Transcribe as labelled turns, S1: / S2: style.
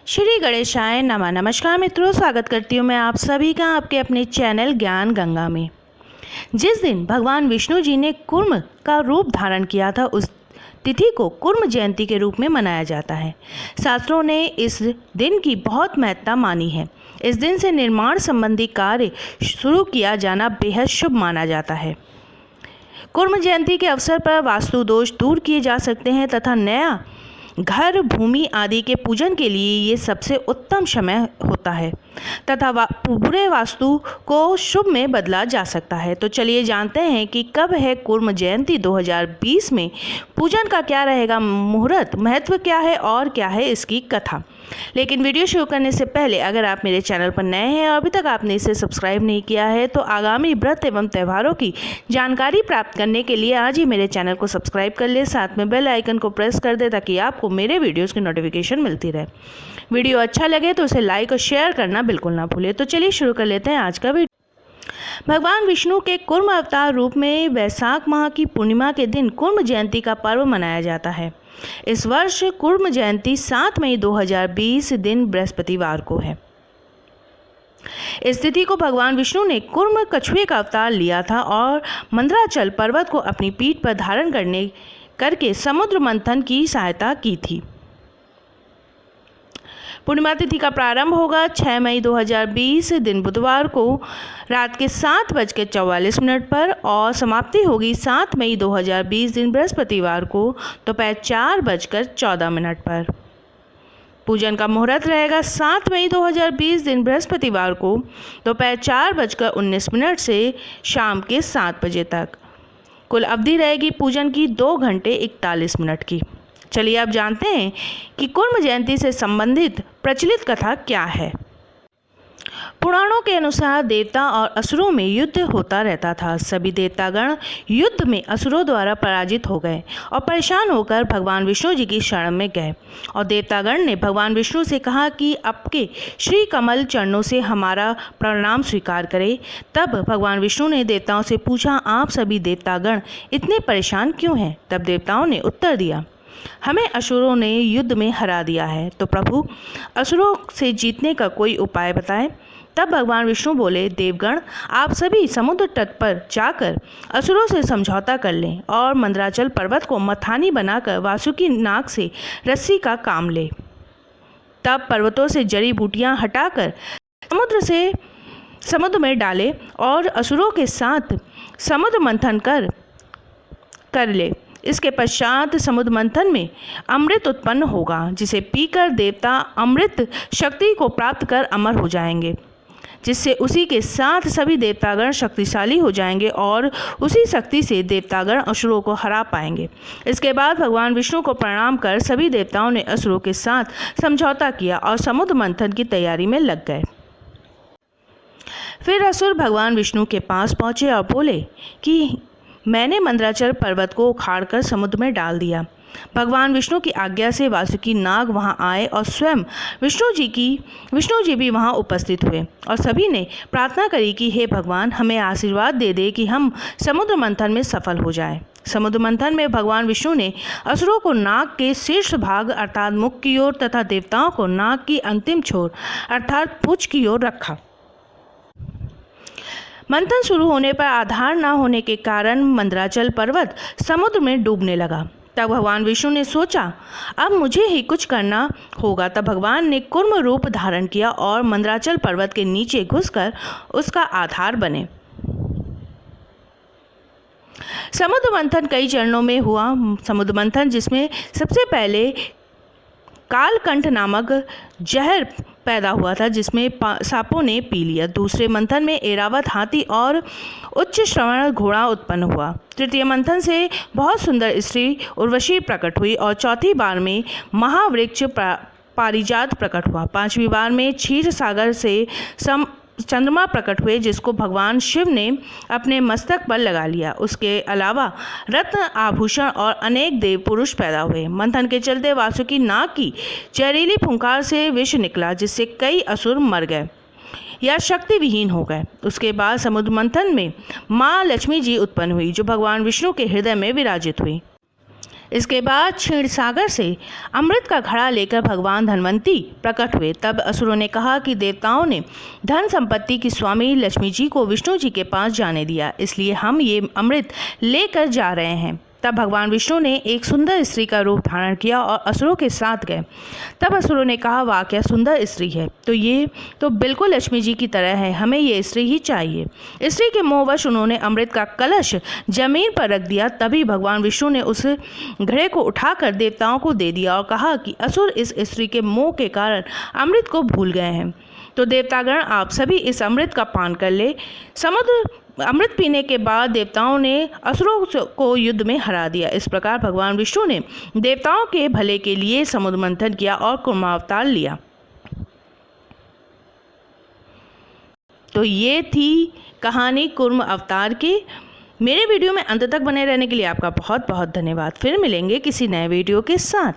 S1: श्री गणेशाय नमः। नमस्कार मित्रों, स्वागत करती हूँ मैं आप सभी का आपके अपने चैनल ज्ञान गंगा में। जिस दिन भगवान विष्णु जी ने कूर्म का रूप धारण किया था उस तिथि को कूर्म जयंती के रूप में मनाया जाता है। शास्त्रों ने इस दिन की बहुत महत्ता मानी है। इस दिन से निर्माण संबंधी कार्य शुरू किया जाना बेहद शुभ माना जाता है। कूर्म जयंती के अवसर पर वास्तु दोष दूर किए जा सकते हैं तथा नया घर, भूमि आदि के पूजन के लिए ये सबसे उत्तम समय होता है तथा बुरे वास्तु को शुभ में बदला जा सकता है। तो चलिए जानते हैं कि कब है कूर्म जयंती 2020 में, पूजन का क्या रहेगा मुहूर्त, महत्व क्या है और क्या है इसकी कथा। लेकिन वीडियो शुरू करने से पहले अगर आप मेरे चैनल पर नए हैं और अभी तक आपने इसे सब्सक्राइब नहीं किया है तो आगामी व्रत एवं त्योहारों की जानकारी प्राप्त करने के लिए आज ही मेरे चैनल को सब्सक्राइब कर ले, साथ में बेल आइकन को प्रेस कर दे ताकि आपको मेरे वीडियोस की नोटिफिकेशन मिलती रहे। वीडियो अच्छा लगे तो उसे लाइक और शेयर करना बिल्कुल ना भूलें। तो चलिए शुरू कर लेते हैं आज का वीडियो। भगवान विष्णु के कूर्म अवतार रूप में वैशाख माह की पूर्णिमा के दिन कूर्म जयंती का पर्व मनाया जाता है। इस वर्ष कूर्म जयंती 7 मई 2020 दिन बृहस्पतिवार को है। इस तिथि को भगवान विष्णु ने कूर्म कछुए का अवतार लिया था और मंदराचल पर्वत को अपनी पीठ पर धारण करके समुद्र मंथन की सहायता की थी। पूर्णिमा तिथि का प्रारंभ होगा 6 मई 2020 दिन बुधवार को रात के 7:44 पर और समाप्ति होगी 7 मई 2020 दिन बृहस्पतिवार को दोपहर 4:14 पर। पूजन का मुहूर्त रहेगा 7 मई 2020 दिन बृहस्पतिवार को दोपहर 4:19 से शाम के 7 बजे तक। कुल अवधि रहेगी पूजन की 2 घंटे 41 मिनट की। चलिए अब जानते हैं कि कूर्म जयंती से संबंधित प्रचलित कथा क्या है। पुराणों के अनुसार देवता और असुरों में युद्ध होता रहता था। सभी देवतागण युद्ध में असुरों द्वारा पराजित हो गए और परेशान होकर भगवान विष्णु जी की शरण में गए और देवतागण ने भगवान विष्णु से कहा कि आपके श्री कमल चरणों से हमारा प्रणाम स्वीकार करें। तब भगवान विष्णु ने देवताओं से पूछा, आप सभी देवतागण इतने परेशान क्यों हैं? तब देवताओं ने उत्तर दिया, हमें असुरों ने युद्ध में हरा दिया है, तो प्रभु असुरों से जीतने का कोई उपाय बताएं। तब भगवान विष्णु बोले, देवगण आप सभी समुद्र तट पर जाकर असुरों से समझौता कर लें और मंदराचल पर्वत को मथानी बनाकर वासुकी नाग से रस्सी का काम ले। तब पर्वतों से जड़ी बूटियां हटाकर समुद्र में डाले और असुरों के साथ समुद्र मंथन कर ले। इसके पश्चात समुद्र मंथन में अमृत उत्पन्न होगा, जिसे पीकर देवता अमृत शक्ति को प्राप्त कर अमर हो जाएंगे, जिससे उसी के साथ सभी देवतागण शक्तिशाली हो जाएंगे और उसी शक्ति से देवतागण असुरों को हरा पाएंगे। इसके बाद भगवान विष्णु को प्रणाम कर सभी देवताओं ने असुरों के साथ समझौता किया और समुद्र मंथन की तैयारी में लग गए। फिर असुर भगवान विष्णु के पास पहुँचे और बोले कि मैंने मंदराचल पर्वत को उखाड़कर समुद्र में डाल दिया। भगवान विष्णु की आज्ञा से वासुकी नाग वहां आए और स्वयं विष्णु जी भी वहां उपस्थित हुए और सभी ने प्रार्थना करी कि हे भगवान, हमें आशीर्वाद दे दे कि हम समुद्र मंथन में सफल हो जाएं। समुद्र मंथन में भगवान विष्णु ने असुरों को नाग के शीर्ष भाग अर्थात मुख की ओर तथा देवताओं को नाग की अंतिम छोर अर्थात पूंछ की ओर रखा। मंथन शुरू होने पर आधार न होने के कारण मंदराचल पर्वत समुद्र में डूबने लगा। तब भगवान विष्णु ने सोचा, अब मुझे ही कुछ करना होगा। तब भगवान ने कूर्म रूप धारण किया और मंदराचल पर्वत के नीचे घुसकर उसका आधार बने। समुद्र मंथन कई चरणों में हुआ। समुद्र मंथन जिसमें सबसे पहले कालकंठ नामक जहर पैदा हुआ था, जिसमें सांपों ने पी लिया। दूसरे मंथन में ऐरावत हाथी और उच्च श्रवण घोड़ा उत्पन्न हुआ। तृतीय मंथन से बहुत सुंदर स्त्री उर्वशी प्रकट हुई और चौथी बार में महावृक्ष पारिजात प्रकट हुआ। पांचवी बार में क्षीर सागर से चंद्रमा प्रकट हुए, जिसको भगवान शिव ने अपने मस्तक पर लगा लिया। उसके अलावा रत्न आभूषण और अनेक देव पुरुष पैदा हुए। मंथन के चलते वासुकी नाग की जहरीली फुंकार से विष निकला, जिससे कई असुर मर गए या शक्ति विहीन हो गए। उसके बाद समुद्र मंथन में माँ लक्ष्मी जी उत्पन्न हुई, जो भगवान विष्णु के हृदय में विराजित हुई। इसके बाद क्षीण सागर से अमृत का घड़ा लेकर भगवान धन्वंतरी प्रकट हुए। तब असुरों ने कहा कि देवताओं ने धन संपत्ति की स्वामी लक्ष्मी जी को विष्णु जी के पास जाने दिया, इसलिए हम ये अमृत लेकर जा रहे हैं। तब भगवान विष्णु ने एक सुंदर स्त्री का रूप धारण किया और असुरों के साथ गए। तब असुरों ने कहा, वाह क्या सुंदर स्त्री है, तो ये तो बिल्कुल लक्ष्मी जी की तरह है, हमें ये स्त्री ही चाहिए। स्त्री के मोहवश उन्होंने अमृत का कलश जमीन पर रख दिया। तभी भगवान विष्णु ने उस घड़े को उठाकर देवताओं को दे दिया और कहा कि असुर इस स्त्री के मोह के कारण अमृत को भूल गए हैं, तो देवतागण आप सभी इस अमृत का पान कर ले। अमृत पीने के बाद देवताओं ने असुरों को युद्ध में हरा दिया। इस प्रकार भगवान विष्णु ने देवताओं के भले के लिए समुद्र मंथन किया और कूर्मावतार लिया। तो ये थी कहानी कूर्म अवतार की। मेरे वीडियो में अंत तक बने रहने के लिए आपका बहुत बहुत धन्यवाद। फिर मिलेंगे किसी नए वीडियो के साथ।